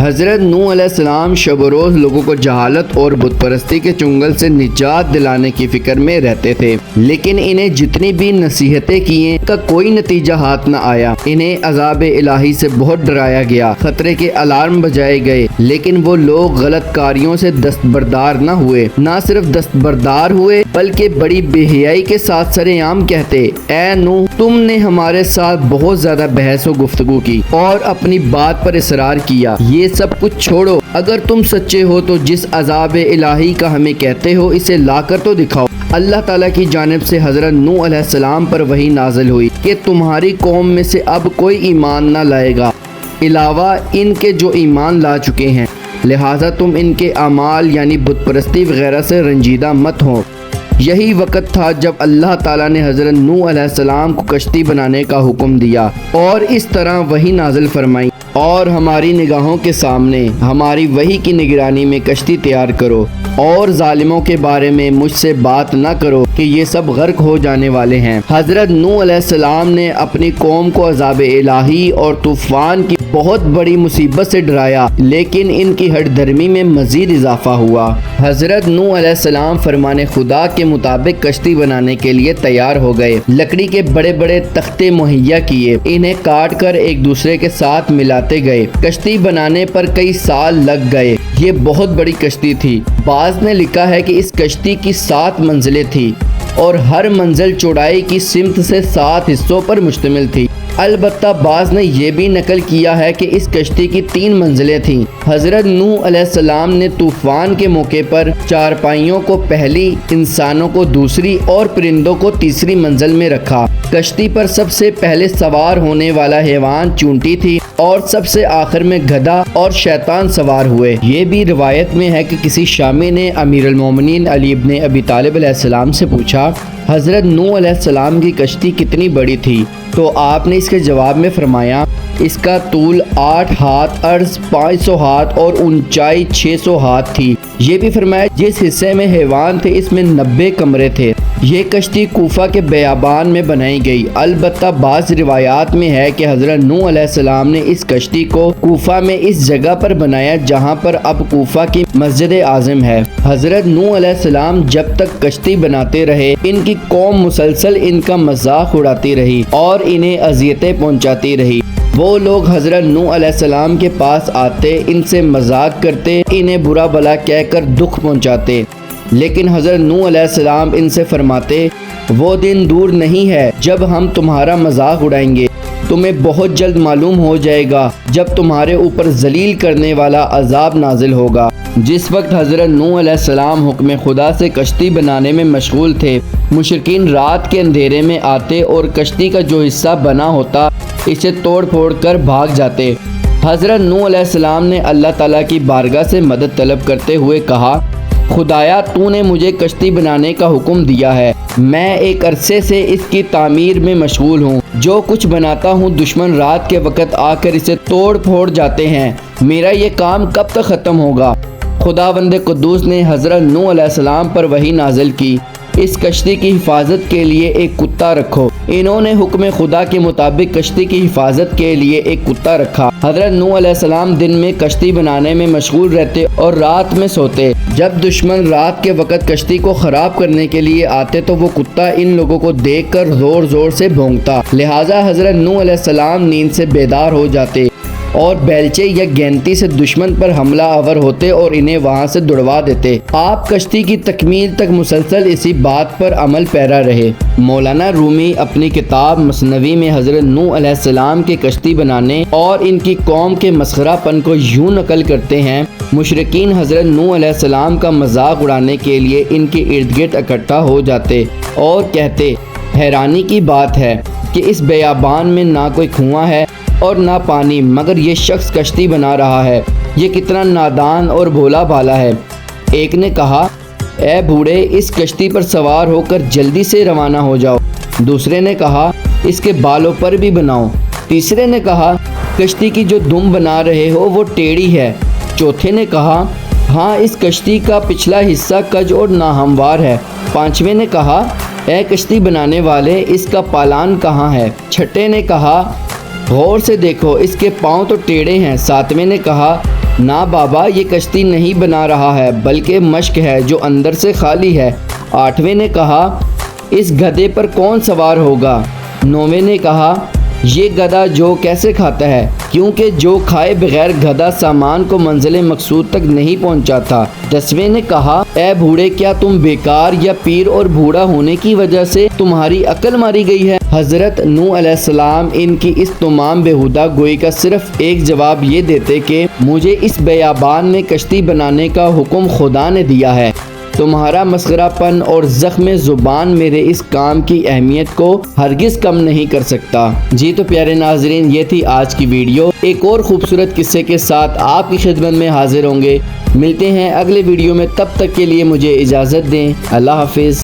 حضرت نوح علیہ السلام شب و روز لوگوں کو جہالت اور بت پرستی کے چنگل سے نجات دلانے کی فکر میں رہتے تھے، لیکن انہیں جتنی بھی نصیحتیں کیے کا کوئی نتیجہ ہاتھ نہ آیا۔ انہیں عذاب الہی سے بہت ڈرایا گیا، خطرے کے الارم بجائے گئے، لیکن وہ لوگ غلط کاریوں سے دستبردار نہ ہوئے۔ نہ صرف دستبردار ہوئے بلکہ بڑی بے حیائی کے ساتھ سرے عام کہتے، اے نوح، تم نے ہمارے ساتھ بہت زیادہ بحث و گفتگو کی اور اپنی بات پر اصرار کیا، یہ سب کچھ چھوڑو، اگر تم سچے ہو تو جس عذاب الہی کا ہمیں کہتے ہو اسے لا کر تو دکھاؤ۔ اللہ تعالیٰ کی جانب سے حضرت نوح علیہ السلام پر وحی نازل ہوئی کہ تمہاری قوم میں سے اب کوئی ایمان نہ لائے گا علاوہ ان کے جو ایمان لا چکے ہیں، لہٰذا تم ان کے اعمال یعنی بت پرستی وغیرہ سے رنجیدہ مت ہو۔ یہی وقت تھا جب اللہ تعالیٰ نے حضرت نوح علیہ السلام کو کشتی بنانے کا حکم دیا اور اس طرح وحی نازل فرمائی، اور ہماری نگاہوں کے سامنے ہماری وحی کی نگرانی میں کشتی تیار کرو، اور ظالموں کے بارے میں مجھ سے بات نہ کرو کہ یہ سب غرق ہو جانے والے ہیں۔ حضرت نوح علیہ السلام نے اپنی قوم کو عذاب الہی اور طوفان کی بہت بڑی مصیبت سے ڈرایا، لیکن ان کی ہٹ دھرمی میں مزید اضافہ ہوا۔ حضرت نوح علیہ السلام فرمان خدا کے مطابق کشتی بنانے کے لیے تیار ہو گئے، لکڑی کے بڑے بڑے تختے مہیا کیے، انہیں کاٹ کر ایک دوسرے کے ساتھ ملاتے گئے۔ کشتی بنانے پر کئی سال لگ گئے، یہ بہت بڑی کشتی تھی۔ بعض نے لکھا ہے کہ اس کشتی کی 7 منزلیں تھیں اور ہر منزل چوڑائی کی سمت سے 7 حصوں پر مشتمل تھی۔ البتہ بعض نے یہ بھی نقل کیا ہے کہ اس کشتی کی 3 منزلیں تھیں۔ حضرت نوح علیہ السلام نے طوفان کے موقع پر چارپائیوں کو پہلی، انسانوں کو دوسری اور پرندوں کو تیسری منزل میں رکھا۔ کشتی پر سب سے پہلے سوار ہونے والا حیوان چونٹی تھی اور سب سے آخر میں گدھا اور شیطان سوار ہوئے۔ یہ بھی روایت میں ہے کہ کسی شامی نے امیر المومنین علی ابن ابی طالب علیہ السلام سے پوچھا، حضرت نوح علیہ السلام کی کشتی کتنی بڑی تھی؟ تو آپ نے اس کے جواب میں فرمایا، اس کا طول 8 ہاتھ، عرض 500 ہاتھ اور اونچائی 600 ہاتھ تھی۔ یہ بھی فرمایا جس حصے میں حیوان تھے اس میں 90 کمرے تھے۔ یہ کشتی کوفہ کے بیابان میں بنائی گئی۔ البتہ بعض روایات میں ہے کہ حضرت نوح علیہ السلام نے اس کشتی کو کوفہ میں اس جگہ پر بنایا جہاں پر اب کوفہ کی مسجد اعظم ہے۔ حضرت نوح علیہ السلام جب تک کشتی بناتے رہے، ان کی قوم مسلسل ان کا مذاق اڑاتی رہی اور انہیں اذیتیں پہنچاتی رہی۔ وہ لوگ حضرت نوح علیہ السلام کے پاس آتے، ان سے مذاق کرتے، انہیں برا بھلا کہہ کر دکھ پہنچاتے، لیکن حضرت نوح علیہ السلام ان سے فرماتے، وہ دن دور نہیں ہے جب ہم تمہارا مذاق اڑائیں گے، تمہیں بہت جلد معلوم ہو جائے گا جب تمہارے اوپر ذلیل کرنے والا عذاب نازل ہوگا۔ جس وقت حضرت نوح علیہ السلام حکم خدا سے کشتی بنانے میں مشغول تھے، مشرکین رات کے اندھیرے میں آتے اور کشتی کا جو حصہ بنا ہوتا اسے توڑ پھوڑ کر بھاگ جاتے۔ حضرت نوح علیہ السلام نے اللہ تعالیٰ کی بارگاہ سے مدد طلب کرتے ہوئے کہا، خدایا تو نے مجھے کشتی بنانے کا حکم دیا ہے، میں ایک عرصے سے اس کی تعمیر میں مشغول ہوں، جو کچھ بناتا ہوں دشمن رات کے وقت آ کر اسے توڑ پھوڑ جاتے ہیں، میرا یہ کام کب تک ختم ہوگا؟ خداوند قدوس نے حضرت نوح علیہ السلام پر وحی نازل کی، اس کشتی کی حفاظت کے لیے ایک کتا رکھو۔ انہوں نے حکم خدا کے مطابق کشتی کی حفاظت کے لیے ایک کتا رکھا۔ حضرت نوح علیہ السلام دن میں کشتی بنانے میں مشغول رہتے اور رات میں سوتے۔ جب دشمن رات کے وقت کشتی کو خراب کرنے کے لیے آتے تو وہ کتا ان لوگوں کو دیکھ کر زور زور سے بھونکتا، لہٰذا حضرت نوح علیہ السلام نیند سے بیدار ہو جاتے اور بیلچے یا گینتی سے دشمن پر حملہ آور ہوتے اور انہیں وہاں سے دڑوا دیتے۔ آپ کشتی کی تکمیل تک مسلسل اسی بات پر عمل پیرا رہے۔ مولانا رومی اپنی کتاب مثنوی میں حضرت نوح علیہ السلام کے کشتی بنانے اور ان کی قوم کے مسخرہ پن کو یوں نقل کرتے ہیں، مشرکین حضرت نوح علیہ السلام کا مذاق اڑانے کے لیے ان کے ارد گرد اکٹھا ہو جاتے اور کہتے، حیرانی کی بات ہے کہ اس بیابان میں نہ کوئی کنواں ہے اور نہ پانی، مگر یہ شخص کشتی بنا رہا ہے، یہ کتنا نادان اور بھولا بھالا ہے۔ ایک نے کہا، اے بوڑھے، اس کشتی پر سوار ہو کر جلدی سے روانہ ہو جاؤ۔ دوسرے نے کہا، اس کے بالوں پر بھی بناؤ۔ تیسرے نے کہا، کشتی کی جو دم بنا رہے ہو وہ ٹیڑھی ہے۔ چوتھے نے کہا، ہاں اس کشتی کا پچھلا حصہ کج اور ناہموار ہے۔ پانچویں نے کہا، اے کشتی بنانے والے، اس کا پالان کہاں ہے؟ چھٹے نے کہا، غور سے دیکھو، اس کے پاؤں تو ٹیڑھے ہیں۔ ساتویں نے کہا، نہ بابا، یہ کشتی نہیں بنا رہا ہے بلکہ مشق ہے جو اندر سے خالی ہے۔ آٹھویں نے کہا اس گدھے پر کون سوار ہوگا؟ نویں نے کہا یہ گدھا جو کیسے کھاتا ہے، کیونکہ جو کھائے بغیر گدھا سامان کو منزل مقصود تک نہیں پہنچاتا۔ 10ویں نے کہا اے بوڑھے، کیا تم بیکار یا پیر اور بوڑھا ہونے کی وجہ سے تمہاری عقل ماری گئی ہے؟ حضرت نوح علیہ السلام ان کی اس تمام بیہودہ گوئی کا صرف ایک جواب یہ دیتے کہ مجھے اس بیابان میں کشتی بنانے کا حکم خدا نے دیا ہے۔ تمہارا مسخرہ پن اور زخم زبان میرے اس کام کی اہمیت کو ہرگز کم نہیں کر سکتا۔ جی تو پیارے ناظرین، یہ تھی آج کی ویڈیو۔ ایک اور خوبصورت قصے کے ساتھ آپ کی خدمت میں حاضر ہوں گے۔ ملتے ہیں اگلے ویڈیو میں، تب تک کے لیے مجھے اجازت دیں۔ اللہ حافظ۔